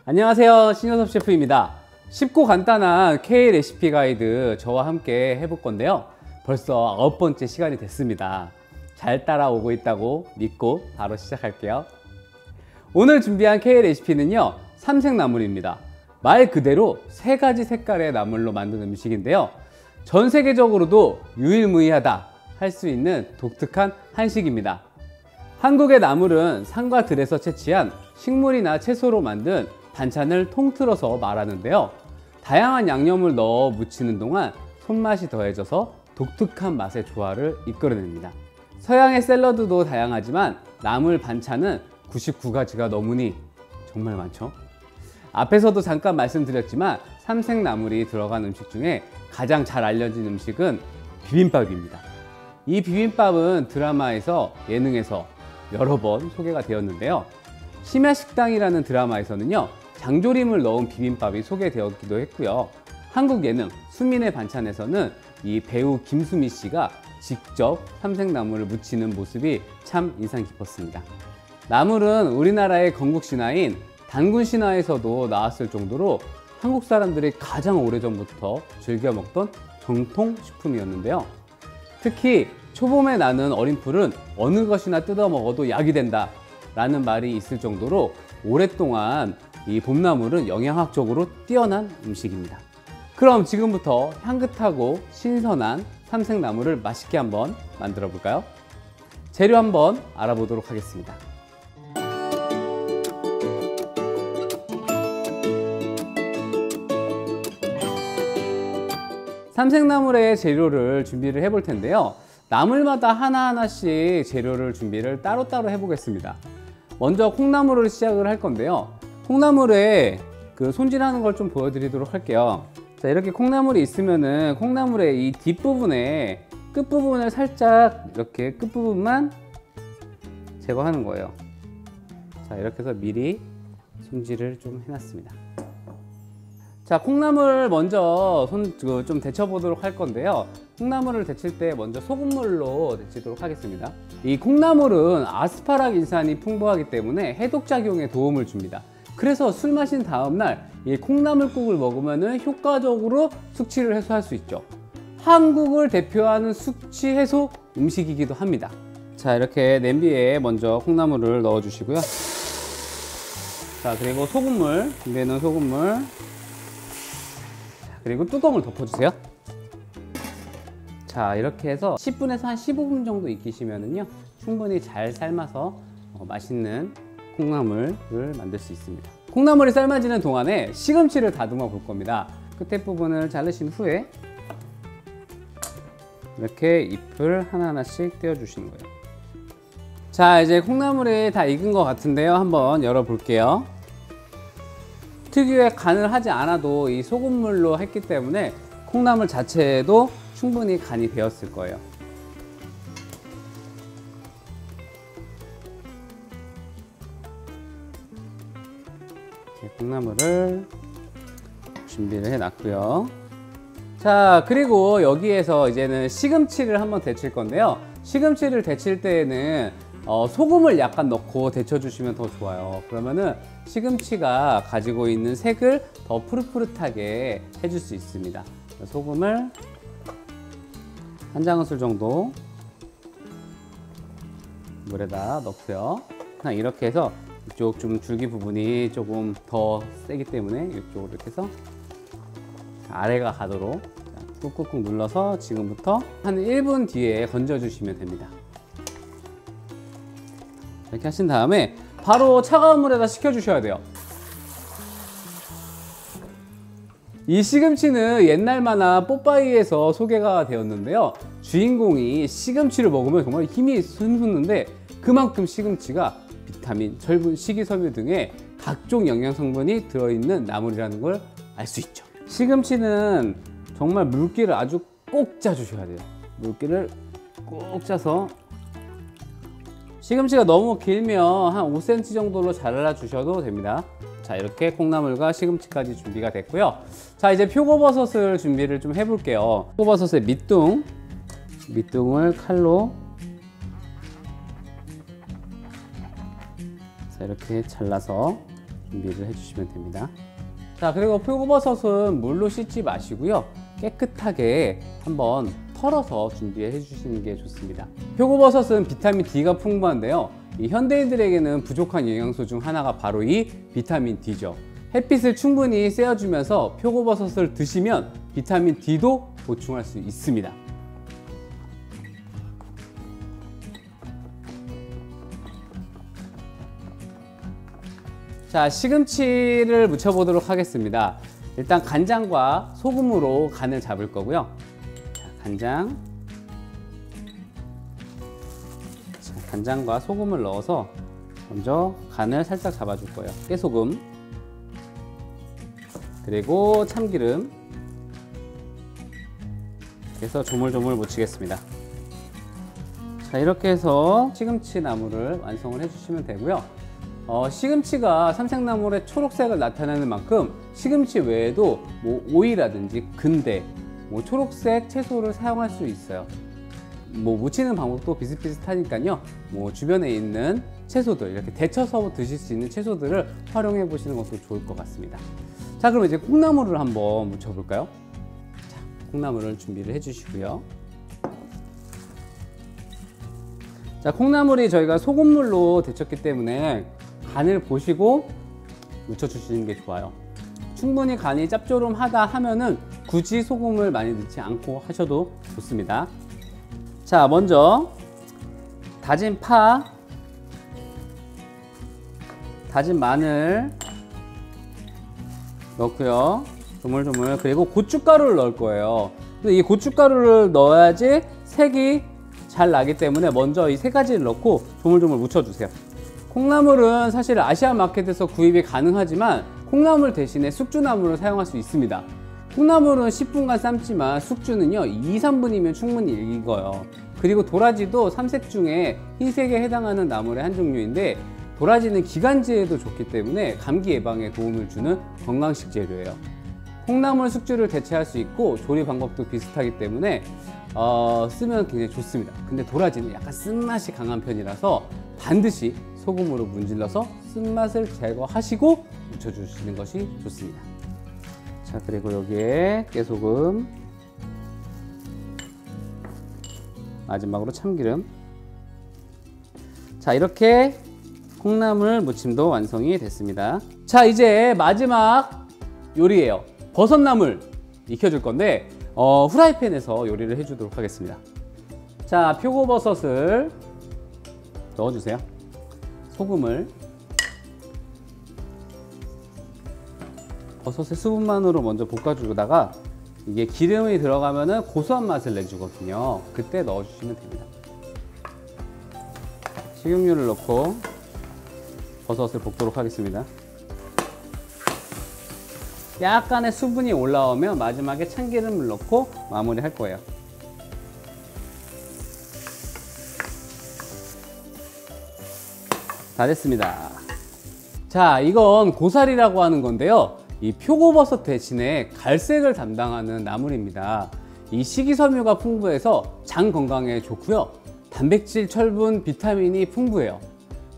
안녕하세요, 신효섭 셰프입니다. 쉽고 간단한 K 레시피 가이드 저와 함께 해볼 건데요. 벌써 9번째 시간이 됐습니다. 잘 따라오고 있다고 믿고 바로 시작할게요. 오늘 준비한 K 레시피는요, 삼색나물입니다. 말 그대로 3가지 색깔의 나물로 만든 음식인데요. 전 세계적으로도 유일무이하다 할 수 있는 독특한 한식입니다. 한국의 나물은 산과 들에서 채취한 식물이나 채소로 만든 반찬을 통틀어서 말하는데요. 다양한 양념을 넣어 무치는 동안 손맛이 더해져서 독특한 맛의 조화를 이끌어냅니다. 서양의 샐러드도 다양하지만 나물 반찬은 99가지가 넘으니 정말 많죠. 앞에서도 잠깐 말씀드렸지만 삼색나물이 들어간 음식 중에 가장 잘 알려진 음식은 비빔밥입니다. 이 비빔밥은 드라마에서, 예능에서 여러 번 소개가 되었는데요. 심야식당이라는 드라마에서는요, 장조림을 넣은 비빔밥이 소개되었기도 했고요. 한국 예능 수민의 반찬에서는 이 배우 김수미 씨가 직접 삼색나물을 무치는 모습이 참 인상 깊었습니다. 나물은 우리나라의 건국 신화인 단군 신화에서도 나왔을 정도로 한국 사람들이 가장 오래전부터 즐겨 먹던 정통 식품이었는데요. 특히 초봄에 나는 어린 풀은 어느 것이나 뜯어 먹어도 약이 된다 라는 말이 있을 정도로 오랫동안 이 봄나물은 영양학적으로 뛰어난 음식입니다. 그럼 지금부터 향긋하고 신선한 삼색나물을 맛있게 한번 만들어 볼까요? 재료 한번 알아보도록 하겠습니다. 삼색나물의 재료를 준비를 해 볼 텐데요. 나물마다 하나하나씩 재료를 준비를 따로따로 해 보겠습니다. 먼저 콩나물을 시작을 할 건데요. 콩나물에 손질하는 걸 좀 보여드리도록 할게요. 자, 이렇게 콩나물이 있으면은 콩나물의 이 뒷부분에 끝부분을 살짝 이렇게 끝부분만 제거하는 거예요. 자, 이렇게 해서 미리 손질을 좀 해놨습니다. 자, 콩나물 먼저 좀 데쳐 보도록 할 건데요. 콩나물을 데칠 때 먼저 소금물로 데치도록 하겠습니다. 이 콩나물은 아스파라긴산이 풍부하기 때문에 해독작용에 도움을 줍니다. 그래서 술 마신 다음날 이 콩나물국을 먹으면 효과적으로 숙취를 해소할 수 있죠. 한국을 대표하는 숙취 해소 음식이기도 합니다. 자, 이렇게 냄비에 먼저 콩나물을 넣어 주시고요. 자, 그리고 소금물, 준비해 놓은 소금물, 그리고 뚜껑을 덮어주세요. 자, 이렇게 해서 10분에서 한 15분 정도 익히시면은요, 충분히 잘 삶아서 맛있는 콩나물을 만들 수 있습니다. 콩나물이 삶아지는 동안에 시금치를 다듬어 볼 겁니다. 끝에 부분을 자르신 후에 이렇게 잎을 하나하나씩 떼어 주시는 거예요. 자, 이제 콩나물이 다 익은 것 같은데요. 한번 열어 볼게요. 특유의 간을 하지 않아도 이 소금물로 했기 때문에 콩나물 자체에도 충분히 간이 배었을 거예요. 콩나물을 준비를 해 놨고요. 자, 그리고 여기에서 이제는 시금치를 한번 데칠 건데요. 시금치를 데칠 때에는 소금을 약간 넣고 데쳐 주시면 더 좋아요. 그러면은 시금치가 가지고 있는 색을 더 푸릇푸릇하게 해줄 수 있습니다. 소금을 한 장큰술 정도 물에다 넣고요. 그냥 이렇게 해서 이쪽 좀 줄기 부분이 조금 더 세기 때문에 이쪽으로 이렇게 해서 아래가 가도록 꾹꾹꾹 눌러서 지금부터 한 1분 뒤에 건져 주시면 됩니다. 이렇게 하신 다음에 바로 차가운 물에다 식혀 주셔야 돼요. 이 시금치는 옛날 만화 뽀빠이에서 소개가 되었는데요. 주인공이 시금치를 먹으면 정말 힘이 솟는데 그만큼 시금치가 비타민, 철분, 식이섬유 등의 각종 영양성분이 들어있는 나물이라는 걸 알 수 있죠. 시금치는 정말 물기를 아주 꼭 짜주셔야 돼요. 물기를 꼭 짜서, 시금치가 너무 길면 한 5cm 정도로 잘라 주셔도 됩니다. 자, 이렇게 콩나물과 시금치까지 준비가 됐고요. 자, 이제 표고버섯을 준비를 좀 해볼게요. 표고버섯의 밑둥을 칼로 자, 이렇게 잘라서 준비를 해주시면 됩니다. 자, 그리고 표고버섯은 물로 씻지 마시고요, 깨끗하게 한번 털어서 준비해 주시는 게 좋습니다. 표고버섯은 비타민 D가 풍부한데요, 이 현대인들에게는 부족한 영양소 중 하나가 바로 이 비타민 D죠. 햇빛을 충분히 쐬어주면서 표고버섯을 드시면 비타민 D도 보충할 수 있습니다. 자, 시금치를 무쳐 보도록 하겠습니다. 일단 간장과 소금으로 간을 잡을 거고요. 자, 간장과 소금을 넣어서 먼저 간을 살짝 잡아줄 거예요. 깨소금, 그리고 참기름, 그래서 조물조물 묻히겠습니다. 자, 이렇게 해서 시금치 나물을 완성을 해주시면 되고요. 시금치가 삼색나물의 초록색을 나타내는 만큼 시금치 외에도 뭐 오이라든지 근대, 뭐 초록색 채소를 사용할 수 있어요. 뭐 무치는 방법도 비슷비슷하니까요, 뭐 주변에 있는 채소들, 이렇게 데쳐서 드실 수 있는 채소들을 활용해 보시는 것도 좋을 것 같습니다. 자, 그럼 이제 콩나물을 한번 무쳐 볼까요? 자, 콩나물을 준비를 해 주시고요. 자, 콩나물이 저희가 소금물로 데쳤기 때문에 간을 보시고 묻혀 주시는 게 좋아요. 충분히 간이 짭조름하다 하면은 굳이 소금을 많이 넣지 않고 하셔도 좋습니다. 자, 먼저 다진 파, 다진 마늘 넣고요, 조물조물. 그리고 고춧가루를 넣을 거예요. 근데 이 고춧가루를 넣어야지 색이 잘 나기 때문에 먼저 이 세 가지를 넣고 조물조물 묻혀주세요. 콩나물은 사실 아시아 마켓에서 구입이 가능하지만 콩나물 대신에 숙주나물을 사용할 수 있습니다. 콩나물은 10분간 삶지만 숙주는요 2, 3분이면 충분히 익어요. 그리고 도라지도 삼색 중에 흰색에 해당하는 나물의 한 종류인데, 도라지는 기관지에도 좋기 때문에 감기 예방에 도움을 주는 건강식 재료예요. 콩나물 숙주를 대체할 수 있고 조리 방법도 비슷하기 때문에 쓰면 굉장히 좋습니다. 근데 도라지는 약간 쓴맛이 강한 편이라서 반드시 소금으로 문질러서 쓴맛을 제거하시고 묻혀주시는 것이 좋습니다. 자, 그리고 여기에 깨소금, 마지막으로 참기름. 자, 이렇게 콩나물 무침도 완성이 됐습니다. 자, 이제 마지막 요리예요. 버섯나물 익혀줄 건데 후라이팬에서 요리를 해주도록 하겠습니다. 자, 표고버섯을 넣어주세요. 소금을, 버섯의 수분만으로 먼저 볶아주다가 이게 기름이 들어가면은 고소한 맛을 내주거든요. 그때 넣어주시면 됩니다. 식용유를 넣고 버섯을 볶도록 하겠습니다. 약간의 수분이 올라오면 마지막에 참기름을 넣고 마무리할 거예요. 다 됐습니다. 자, 이건 고사리라고 하는 건데요, 이 표고버섯 대신에 갈색을 담당하는 나물입니다. 이 식이섬유가 풍부해서 장 건강에 좋고요, 단백질, 철분, 비타민이 풍부해요.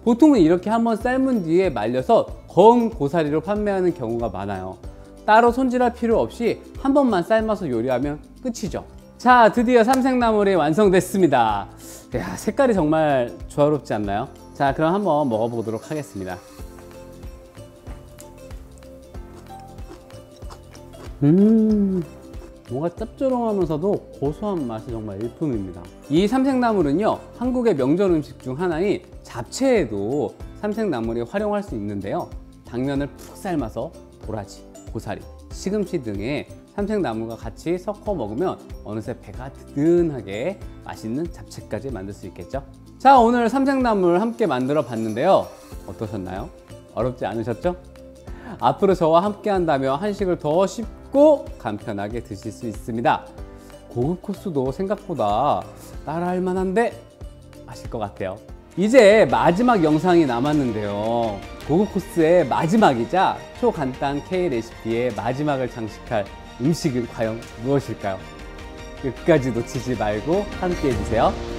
보통은 이렇게 한번 삶은 뒤에 말려서 거은 고사리로 판매하는 경우가 많아요. 따로 손질할 필요 없이 한 번만 삶아서 요리하면 끝이죠. 자, 드디어 삼색나물이 완성됐습니다. 야, 색깔이 정말 조화롭지 않나요? 자, 그럼 한번 먹어보도록 하겠습니다. 뭔가 짭조름하면서도 고소한 맛이 정말 일품입니다. 이 삼색나물은요, 한국의 명절 음식 중 하나인 잡채에도 삼색나물이 활용할 수 있는데요, 당면을 푹 삶아서 도라지, 고사리, 시금치 등의 삼색나물과 같이 섞어 먹으면 어느새 배가 든든하게 맛있는 잡채까지 만들 수 있겠죠. 자, 오늘 삼색나물 함께 만들어 봤는데요, 어떠셨나요? 어렵지 않으셨죠? 앞으로 저와 함께 한다면 한식을 더 쉽고 간편하게 드실 수 있습니다. 고급 코스도 생각보다 따라할 만한데 맛있을 것 같아요. 이제 마지막 영상이 남았는데요, 고급 코스의 마지막이자 초간단 K 레시피의 마지막을 장식할 음식은 과연 무엇일까요? 끝까지 놓치지 말고 함께 해주세요.